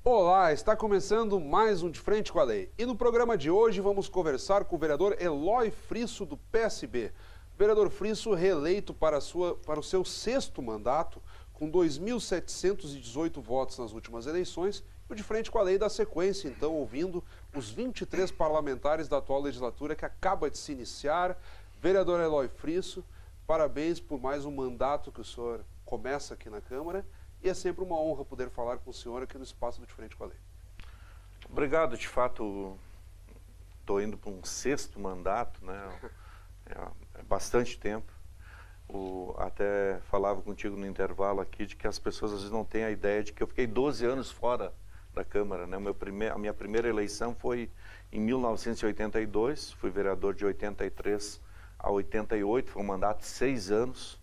Olá, está começando mais um De Frente com a Lei. E no programa de hoje vamos conversar com o vereador Eloy Frisso, do PSB. O vereador Frisso, reeleito para o seu sexto mandato, com 2.718 votos nas últimas eleições. E o De Frente com a Lei dá sequência, então, ouvindo os 23 parlamentares da atual legislatura que acaba de se iniciar. Vereador Eloy Frisso, parabéns por mais um mandato que o senhor começa aqui na Câmara. E é sempre uma honra poder falar com o senhor aqui no espaço do De Frente com a Lei. Obrigado, de fato, estou indo para um sexto mandato, né? É bastante tempo. Até falava contigo no intervalo aqui de que as pessoas às vezes não têm a ideia de que eu fiquei 12 anos fora da Câmara, né? A minha primeira eleição foi em 1982, fui vereador de 83 a 88, foi um mandato de 6 anos.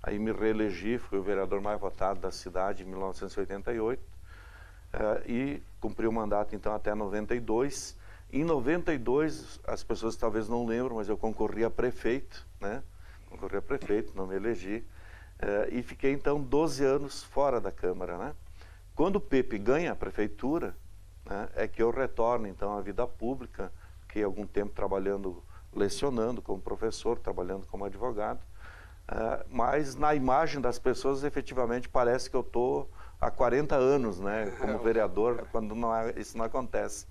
Aí me reelegi, fui o vereador mais votado da cidade em 1988 e cumpri o mandato então até 92. Em 92, as pessoas talvez não lembram, mas eu concorri a prefeito, né? Concorri a prefeito, não me elegi, e fiquei então 12 anos fora da Câmara, né? Quando o Pepe ganha a prefeitura, né, é que eu retorno então à vida pública, fiquei algum tempo trabalhando, lecionando como professor, trabalhando como advogado. Mas na imagem das pessoas, efetivamente, parece que eu estou há 40 anos, né, como vereador, quando isso não acontece.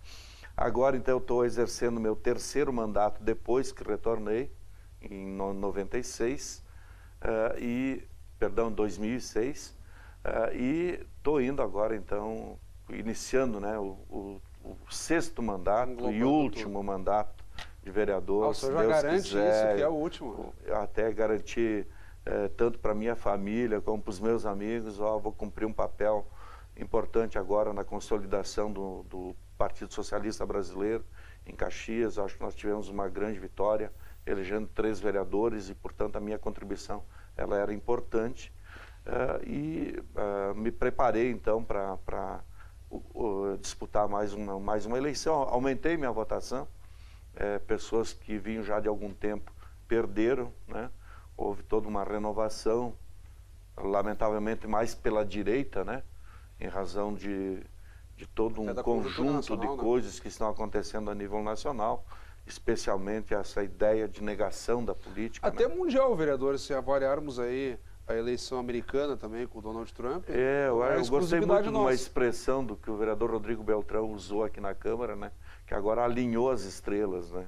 Agora, então, eu estou exercendo meu terceiro mandato depois que retornei, em 96, em 2006, e estou indo agora, então, iniciando, né, o sexto mandato e último mandato de vereador. O senhor já garante quiser, isso, que é o último. Eu até garanti, tanto para minha família como para os meus amigos, vou cumprir um papel importante agora na consolidação do Partido Socialista Brasileiro em Caxias. Acho que nós tivemos uma grande vitória, elegendo 3 vereadores e, portanto, a minha contribuição ela era importante. Me preparei, então, para disputar mais uma eleição. Aumentei minha votação. Pessoas que vinham já de algum tempo perderam, né? Houve toda uma renovação, lamentavelmente mais pela direita, né? Em razão de todo um conjunto de coisas que estão acontecendo a nível nacional, especialmente essa ideia de negação da política. Até né? mundial, vereador, se avaliarmos aí a eleição americana também com o Donald Trump. Eu gostei muito de uma expressão do que o vereador Rodrigo Beltrão usou aqui na Câmara, né? Que agora alinhou as estrelas, né?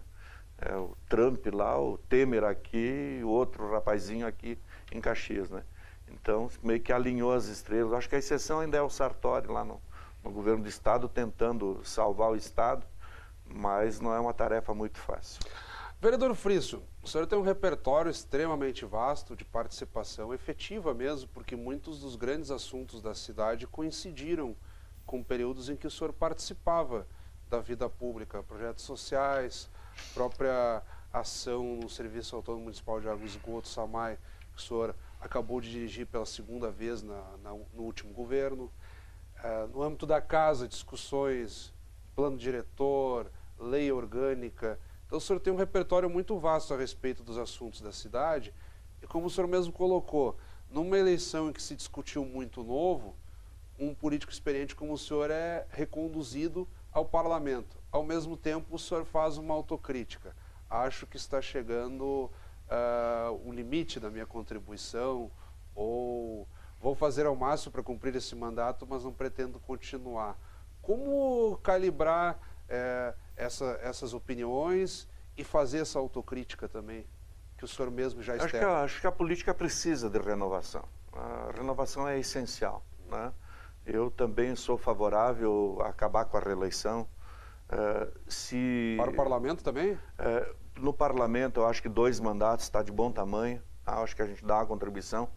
O Trump lá, o Temer aqui, o outro rapazinho aqui em Caxias, né? Então, meio que alinhou as estrelas. Acho que a exceção ainda é o Sartori lá no governo do Estado, tentando salvar o Estado, mas não é uma tarefa muito fácil. Vereador Frisso, o senhor tem um repertório extremamente vasto de participação efetiva mesmo, porque muitos dos grandes assuntos da cidade coincidiram com períodos em que o senhor participava da vida pública, projetos sociais, própria ação no Serviço Autônomo Municipal de Água e Esgoto, SAMAI, que o senhor acabou de dirigir pela segunda vez no último governo. No âmbito da casa, discussões, plano diretor, lei orgânica. Então o senhor tem um repertório muito vasto a respeito dos assuntos da cidade. E como o senhor mesmo colocou, numa eleição em que se discutiu muito novo, um político experiente como o senhor é reconduzido ao parlamento. Ao mesmo tempo, o senhor faz uma autocrítica. Acho que está chegando o limite da minha contribuição, ou vou fazer ao máximo para cumprir esse mandato, mas não pretendo continuar. Como calibrar essas opiniões e fazer essa autocrítica também, que o senhor mesmo já externa? Acho que a política precisa de renovação. A renovação é essencial, né? Eu também sou favorável a acabar com a reeleição. Para o parlamento também? No parlamento, eu acho que 2 mandatos está de bom tamanho. Acho que a gente dá uma contribuição.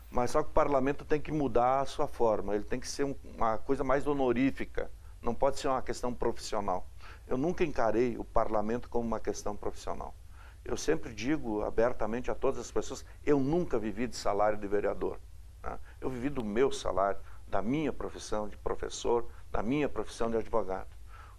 Mas só que o parlamento tem que mudar a sua forma. Ele tem que ser uma coisa mais honorífica. Não pode ser uma questão profissional. Eu nunca encarei o parlamento como uma questão profissional. Eu sempre digo abertamente a todas as pessoas, eu nunca vivi de salário de vereador, né? Eu vivi do meu salário, da minha profissão de professor, da minha profissão de advogado.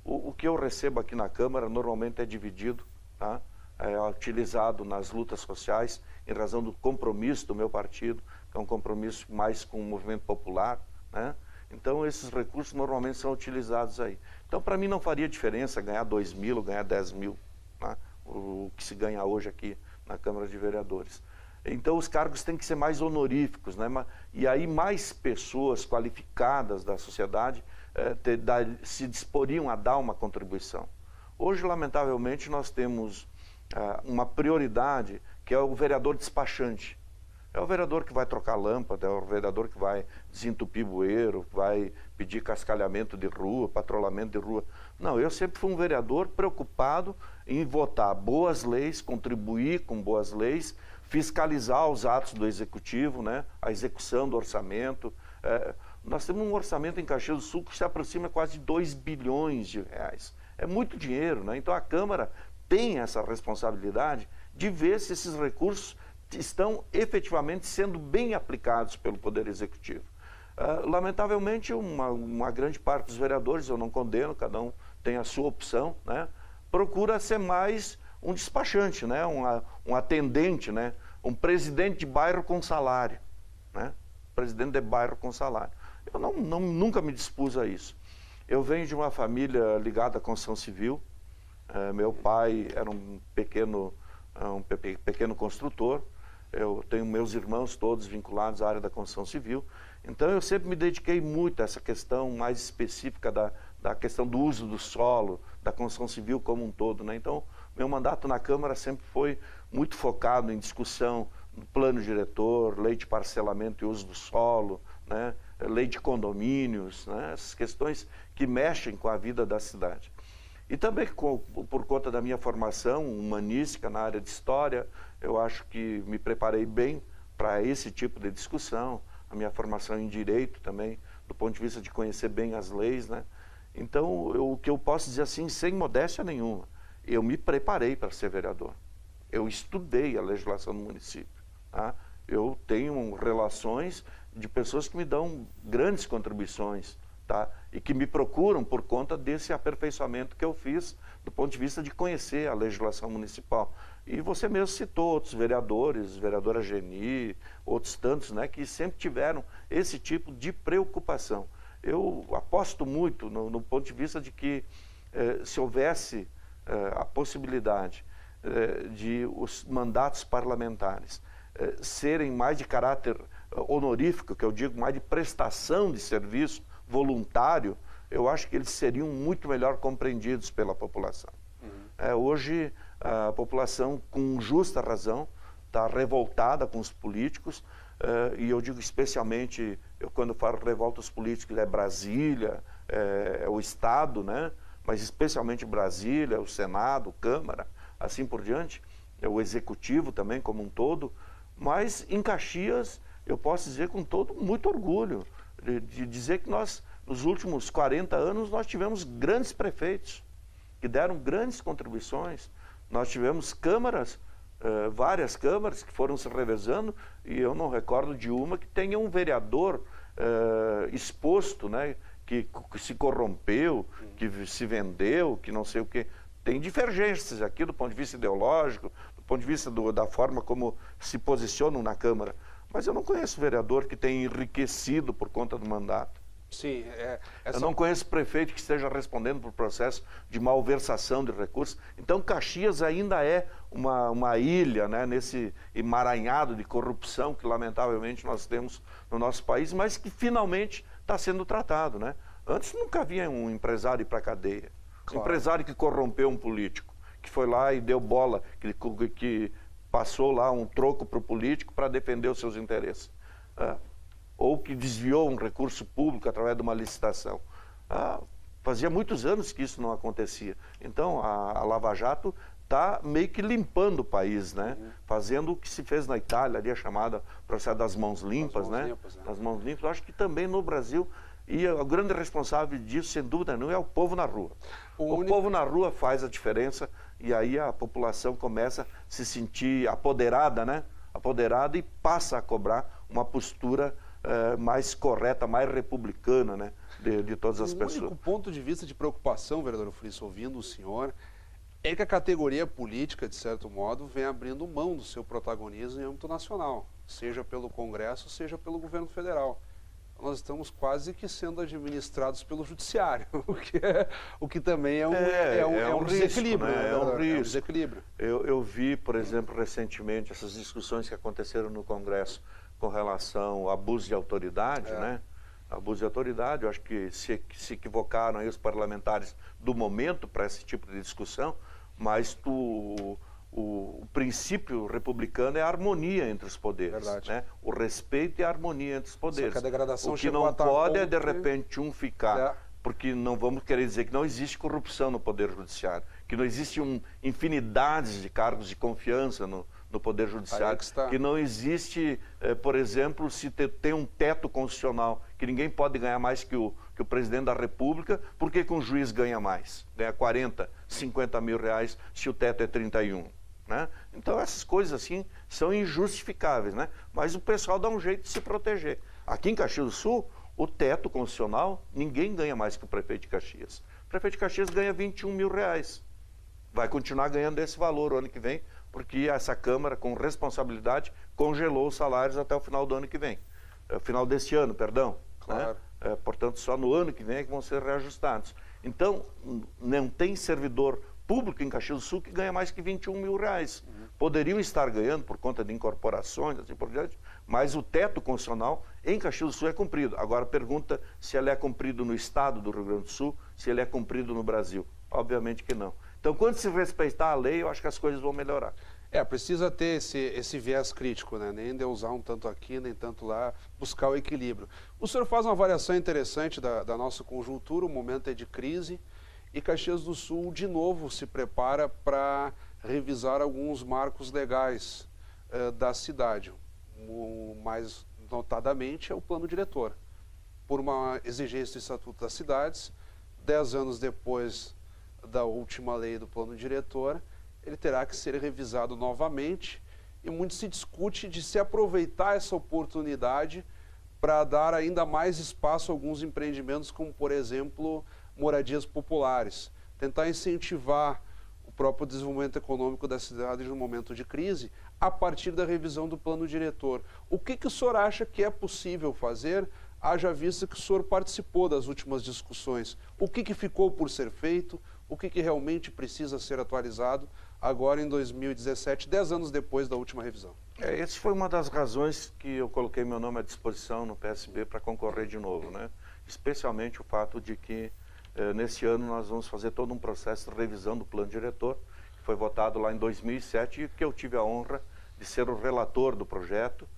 O que eu recebo aqui na Câmara normalmente é dividido, tá? É utilizado nas lutas sociais em razão do compromisso do meu partido, que é um compromisso mais com o movimento popular, né? Então esses recursos normalmente são utilizados aí. Então para mim não faria diferença ganhar 2 mil ou ganhar 10 mil, né? O que se ganha hoje aqui na Câmara de Vereadores. Então os cargos têm que ser mais honoríficos, né? E aí mais pessoas qualificadas da sociedade se disporiam a dar uma contribuição. Hoje, lamentavelmente, nós temos uma prioridade, que é o vereador despachante. É o vereador que vai trocar lâmpada, é o vereador que vai desentupir bueiro, que vai pedir cascalhamento de rua, patrulhamento de rua. Não, eu sempre fui um vereador preocupado em votar boas leis, contribuir com boas leis, fiscalizar os atos do Executivo, né? A execução do orçamento. Nós temos um orçamento em Caxias do Sul que se aproxima quase de 2 bilhões de reais. É muito dinheiro, né? Então a Câmara tem essa responsabilidade de ver se esses recursos estão efetivamente sendo bem aplicados pelo Poder Executivo. Lamentavelmente, uma grande parte dos vereadores, eu não condeno, cada um tem a sua opção, né? Procura ser mais um despachante, né? Um atendente, né? Um presidente de bairro com salário, né? Presidente de bairro com salário. Eu nunca me dispus a isso. Eu venho de uma família ligada à construção civil. Meu pai era um pequeno construtor. Eu tenho meus irmãos todos vinculados à área da construção civil. Então eu sempre me dediquei muito a essa questão mais específica da questão do uso do solo, da construção civil como um todo, né? Então meu mandato na Câmara sempre foi muito focado em discussão do plano diretor, lei de parcelamento e uso do solo, né? Lei de condomínios, né? Essas questões que mexem com a vida da cidade. E também por conta da minha formação humanística na área de história, eu acho que me preparei bem para esse tipo de discussão. A minha formação em direito também, do ponto de vista de conhecer bem as leis, né? Então, o que eu posso dizer assim, sem modéstia nenhuma, eu me preparei para ser vereador. Eu estudei a legislação do município, tá? Eu tenho relações de pessoas que me dão grandes contribuições, tá? E que me procuram por conta desse aperfeiçoamento que eu fiz do ponto de vista de conhecer a legislação municipal. E você mesmo citou outros vereadores, vereadora Geni, outros tantos, né, que sempre tiveram esse tipo de preocupação. Eu aposto muito no ponto de vista de que se houvesse a possibilidade de os mandatos parlamentares serem mais de caráter honorífico, que eu digo mais de prestação de serviço voluntário, eu acho que eles seriam muito melhor compreendidos pela população. Hoje a população, com justa razão, está revoltada com os políticos, e eu digo especialmente, quando falo revolta os políticos, é Brasília, é o Estado, né? Mas especialmente Brasília, o Senado, Câmara, assim por diante, é o Executivo também como um todo. Mas em Caxias, eu posso dizer com muito orgulho, de dizer que nós, nos últimos 40 anos, nós tivemos grandes prefeitos, que deram grandes contribuições. Nós tivemos câmaras, várias câmaras que foram se revezando, e eu não recordo de uma que tenha um vereador exposto, né, que se corrompeu, que se vendeu, que não sei o quê. Tem divergências aqui do ponto de vista ideológico, do ponto de vista da forma como se posicionam na Câmara. Mas eu não conheço vereador que tenha enriquecido por conta do mandato. Sim, Eu não conheço prefeito que esteja respondendo por processo de malversação de recursos. Então, Caxias ainda é uma ilha, né, nesse emaranhado de corrupção que, lamentavelmente, nós temos no nosso país, mas que finalmente está sendo tratado, né? Antes nunca havia um empresário ir para a cadeia. Claro. Um empresário que corrompeu um político, que foi lá e deu bola, que passou lá um troco para o político para defender os seus interesses. Ou que desviou um recurso público através de uma licitação. Fazia muitos anos que isso não acontecia. Então, a Lava Jato está meio que limpando o país, né? Fazendo o que se fez na Itália, ali a chamada processo das mãos limpas, né? Das mãos limpas. Eu acho que também no Brasil, e o grande responsável disso, sem dúvida nenhuma, é o povo na rua. O povo na rua faz a diferença, e aí a população começa a se sentir apoderada, né? Apoderada, e passa a cobrar uma postura mais correta, mais republicana, né, de todas as pessoas. O único ponto de vista de preocupação, vereador Friso, ouvindo o senhor, é que a categoria política, de certo modo, vem abrindo mão do seu protagonismo em âmbito nacional, seja pelo Congresso, seja pelo governo federal. Nós estamos quase que sendo administrados pelo judiciário, o que também é um desequilíbrio. Risco, né? É um risco. Desequilíbrio. Eu vi, por exemplo, recentemente, essas discussões que aconteceram no Congresso com relação ao abuso de autoridade, né? Abuso de autoridade, eu acho que se equivocaram aí os parlamentares do momento para esse tipo de discussão, mas o princípio republicano é a harmonia entre os poderes, né? O respeito e a harmonia entre os poderes. Só que a degradação o que não pode é, de repente, um ficar... Porque não vamos querer dizer que não existe corrupção no Poder Judiciário, que não existe infinidades de cargos de confiança no Poder Judiciário, que não existe, por exemplo, se tem um teto constitucional, que ninguém pode ganhar mais que o presidente da República, por que um juiz ganha mais? Ganha 40, 50 mil reais se o teto é 31. Né? Então essas coisas assim são injustificáveis, né? Mas o pessoal dá um jeito de se proteger. Aqui em Caxias do Sul, o teto constitucional, ninguém ganha mais que o prefeito de Caxias. O prefeito de Caxias ganha 21 mil reais. Vai continuar ganhando esse valor o ano que vem, porque essa Câmara, com responsabilidade, congelou os salários até o final do ano que vem. Final deste ano, perdão. Claro. Né? Portanto, só no ano que vem é que vão ser reajustados. Então, não tem servidor público em Caxias do Sul que ganha mais que 21 mil reais. Poderiam estar ganhando por conta de incorporações, assim por diante, mas o teto constitucional em Caxias do Sul é cumprido. Agora pergunta se ele é cumprido no estado do Rio Grande do Sul, se ele é cumprido no Brasil. Obviamente que não. Então, quando se respeitar a lei, eu acho que as coisas vão melhorar. Precisa ter esse viés crítico, né? Nem endeusar um tanto aqui, nem tanto lá, buscar o equilíbrio. O senhor faz uma avaliação interessante da nossa conjuntura, o momento é de crise, e Caxias do Sul, de novo, se prepara para revisar alguns marcos legais da cidade. O mais notadamente é o plano diretor. Por uma exigência do Estatuto das Cidades, 10 anos depois da última lei do plano diretor, ele terá que ser revisado novamente, e muito se discute de se aproveitar essa oportunidade para dar ainda mais espaço a alguns empreendimentos, como, por exemplo, moradias populares. Tentar incentivar o próprio desenvolvimento econômico da cidade no momento de crise, a partir da revisão do plano diretor. O que o senhor acha que é possível fazer, haja vista que o senhor participou das últimas discussões? O que ficou por ser feito? O que realmente precisa ser atualizado agora em 2017, 10 anos depois da última revisão? Essa foi uma das razões que eu coloquei meu nome à disposição no PSB para concorrer de novo, né? Especialmente o fato de que nesse ano nós vamos fazer todo um processo de revisão do plano diretor, que foi votado lá em 2007 e que eu tive a honra de ser o relator do projeto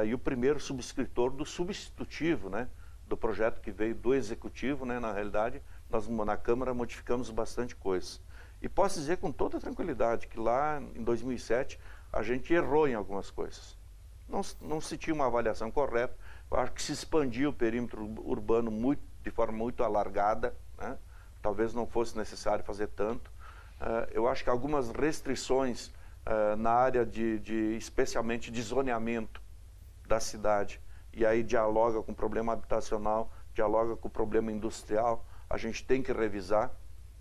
e o primeiro subscritor do substitutivo, né, do projeto que veio do executivo, né? Na realidade, nós na Câmara modificamos bastante coisa. E posso dizer com toda tranquilidade que lá em 2007 a gente errou em algumas coisas. Não se tinha uma avaliação correta. Eu acho que se expandiu o perímetro urbano de forma muito alargada, né? Talvez não fosse necessário fazer tanto. Eu acho que algumas restrições na área especialmente de zoneamento da cidade, e aí dialoga com o problema habitacional, dialoga com o problema industrial, a gente tem que revisar,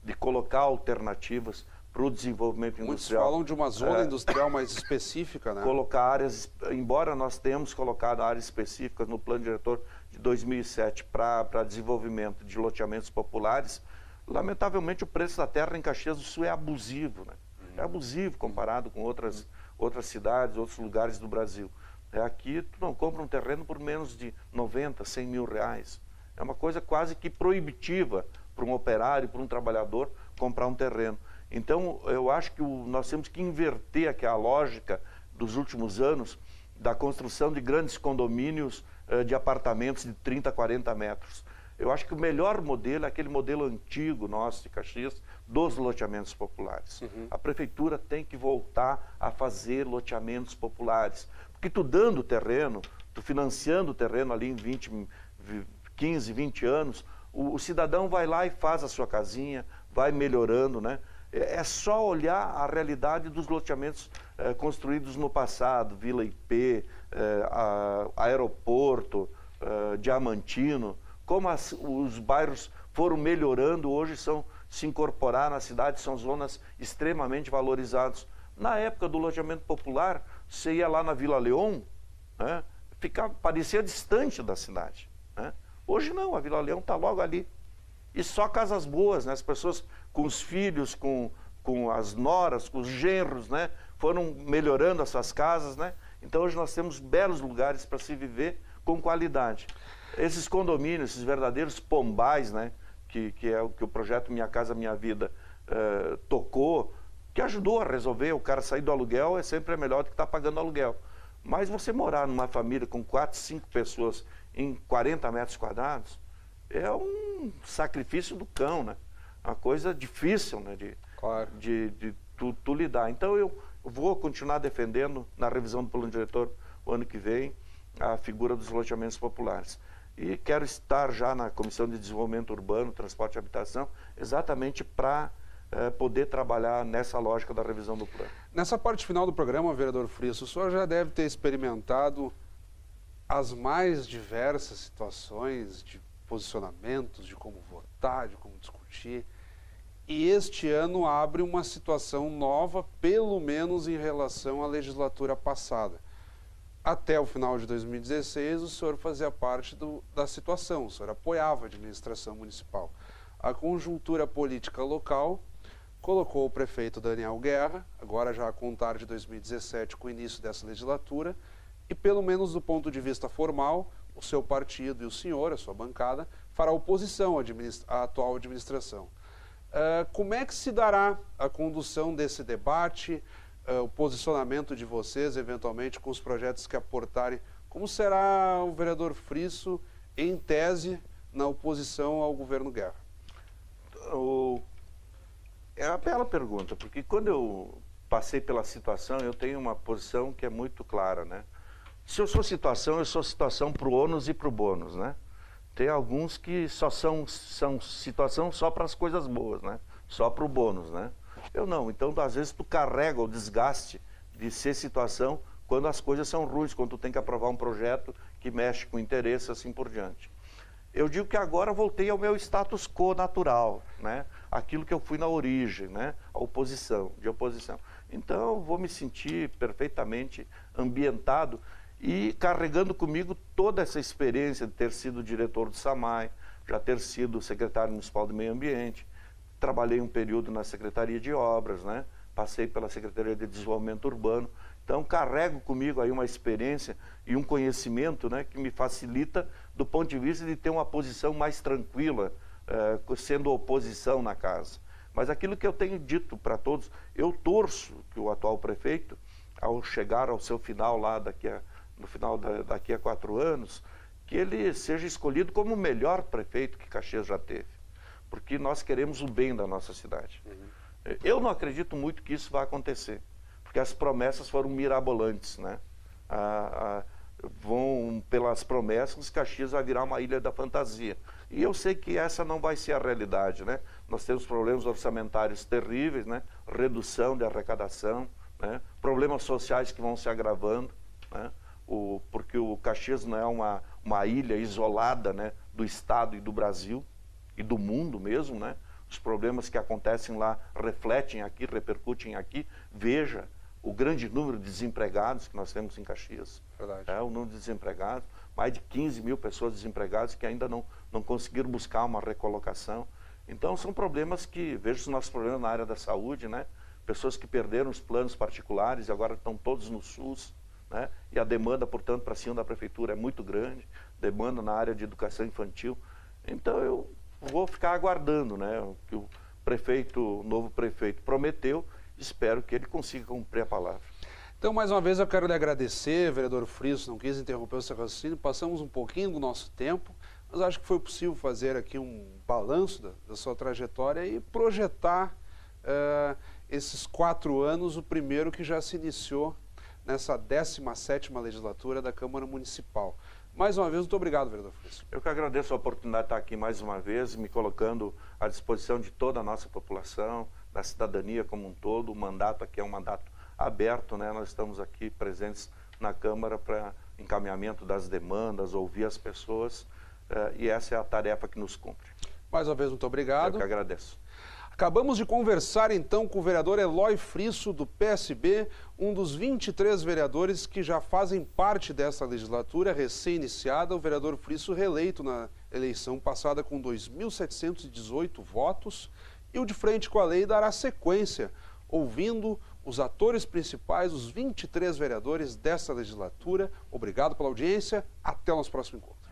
de colocar alternativas para o desenvolvimento industrial. Muitos falam de uma zona industrial mais específica, né? Colocar áreas, embora nós tenhamos colocado áreas específicas no plano diretor de 2007 para desenvolvimento de loteamentos populares, lamentavelmente o preço da terra em Caxias do Sul é abusivo, né? É abusivo comparado com outras cidades, outros lugares do Brasil. Aqui tu não compra um terreno por menos de 90, 100 mil reais. É uma coisa quase que proibitiva para um operário, para um trabalhador comprar um terreno. Então, eu acho que nós temos que inverter aquela lógica dos últimos anos da construção de grandes condomínios de apartamentos de 30, 40 metros. Eu acho que o melhor modelo é aquele modelo antigo nosso de Caxias, dos loteamentos populares. A prefeitura tem que voltar a fazer loteamentos populares. Porque tu dando o terreno, tu financiando o terreno ali em 15, 20 anos, o cidadão vai lá e faz a sua casinha, vai melhorando, né? É só olhar a realidade dos loteamentos construídos no passado, Vila IP, aeroporto, Diamantino, como os bairros foram melhorando, hoje se incorporaram na cidade, são zonas extremamente valorizadas. Na época do loteamento popular, você ia lá na Vila Leão, né, parecia distante da cidade. Né? Hoje não, a Vila Leão está logo ali. E só casas boas, né? As pessoas com os filhos, com as noras, com os genros, né? Foram melhorando as suas casas, né? Então hoje nós temos belos lugares para se viver com qualidade. Esses condomínios, esses verdadeiros pombais, né? Que é o que o projeto Minha Casa Minha Vida tocou, que ajudou a resolver. O cara sair do aluguel é sempre melhor do que estar pagando aluguel. Mas você morar numa família com 4, 5 pessoas em 40 metros quadrados é um sacrifício do cão, né? Uma coisa difícil, né? De tu lidar. Então eu vou continuar defendendo na revisão do plano diretor o ano que vem a figura dos loteamentos populares. E quero estar já na Comissão de Desenvolvimento Urbano, Transporte e Habitação, exatamente para poder trabalhar nessa lógica da revisão do plano. Nessa parte final do programa, vereador Frisso, o senhor já deve ter experimentado as mais diversas situações de posicionamentos, de como votar, de como discutir. E este ano abre uma situação nova, pelo menos em relação à legislatura passada. Até o final de 2016, o senhor fazia parte da situação, o senhor apoiava a administração municipal. A conjuntura política local colocou o prefeito Daniel Guerra, agora já a contar de 2017, com o início dessa legislatura, e pelo menos do ponto de vista formal, o seu partido e o senhor, a sua bancada, fará oposição à atual administração. Como é que se dará a condução desse debate, o posicionamento de vocês, eventualmente, com os projetos que aportarem? Como será o vereador Frisso, em tese, na oposição ao governo Guerra? É uma bela pergunta, porque quando eu passei pela situação, eu tenho uma posição que é muito clara, né? Se eu sou situação para o ônus e para o bônus, né? Tem alguns que só são situação só para as coisas boas, né? Só para o bônus, né? Eu não. Então, às vezes, tu carrega o desgaste de ser situação quando as coisas são ruins, quando tu tem que aprovar um projeto que mexe com interesse, assim por diante. Eu digo que agora voltei ao meu status quo natural, né? Aquilo que eu fui na origem, né? A oposição. Então, eu vou me sentir perfeitamente ambientado e carregando comigo toda essa experiência de ter sido diretor do SAMAI, já ter sido secretário municipal do meio ambiente, trabalhei um período na Secretaria de Obras, né? Passei pela Secretaria de Desenvolvimento Urbano, então carrego comigo aí uma experiência e um conhecimento, né, que me facilita do ponto de vista de ter uma posição mais tranquila, sendo oposição na casa. Mas aquilo que eu tenho dito para todos, eu torço que o atual prefeito, ao chegar ao seu final lá daqui a 4 anos, que ele seja escolhido como o melhor prefeito que Caxias já teve. Porque nós queremos o bem da nossa cidade. Eu não acredito muito que isso vai acontecer, porque as promessas foram mirabolantes, né? Pelas promessas, Caxias vai virar uma ilha da fantasia. E eu sei que essa não vai ser a realidade, né? Nós temos problemas orçamentários terríveis, né? Redução de arrecadação, né? Problemas sociais que vão se agravando, né? Porque o Caxias não é uma ilha isolada, né? Do Estado e do Brasil e do mundo mesmo, né? Os problemas que acontecem lá refletem aqui, repercutem aqui. Veja o grande número de desempregados que nós temos em Caxias. Verdade. O número de desempregados, mais de 15 mil pessoas desempregadas que ainda não conseguiram buscar uma recolocação. Então são problemas que, vejo os nossos problemas na área da saúde, né? Pessoas que perderam os planos particulares e agora estão todos no SUS, né? E a demanda, portanto, para cima da prefeitura é muito grande, demanda na área de educação infantil. Então eu vou ficar aguardando, né, o que o novo prefeito prometeu, espero que ele consiga cumprir a palavra. Então, mais uma vez, eu quero lhe agradecer, vereador Frisso, não quis interromper o seu raciocínio, passamos um pouquinho do nosso tempo, mas acho que foi possível fazer aqui um balanço da sua trajetória e projetar esses 4 anos, o primeiro que já se iniciou nessa 17ª legislatura da Câmara Municipal. Mais uma vez, muito obrigado, vereador Frisso. Eu que agradeço a oportunidade de estar aqui mais uma vez, me colocando à disposição de toda a nossa população, da cidadania como um todo. O mandato aqui é um mandato aberto, né? Nós estamos aqui presentes na Câmara para encaminhamento das demandas, ouvir as pessoas, e essa é a tarefa que nos cumpre. Mais uma vez, muito obrigado. Eu que agradeço. Acabamos de conversar então com o vereador Eloy Frisso, do PSB, um dos 23 vereadores que já fazem parte dessa legislatura recém-iniciada. O vereador Frisso reeleito na eleição passada com 2.718 votos. E o De Frente com a Lei dará sequência, ouvindo os atores principais, os 23 vereadores dessa legislatura. Obrigado pela audiência. Até o nosso próximo encontro.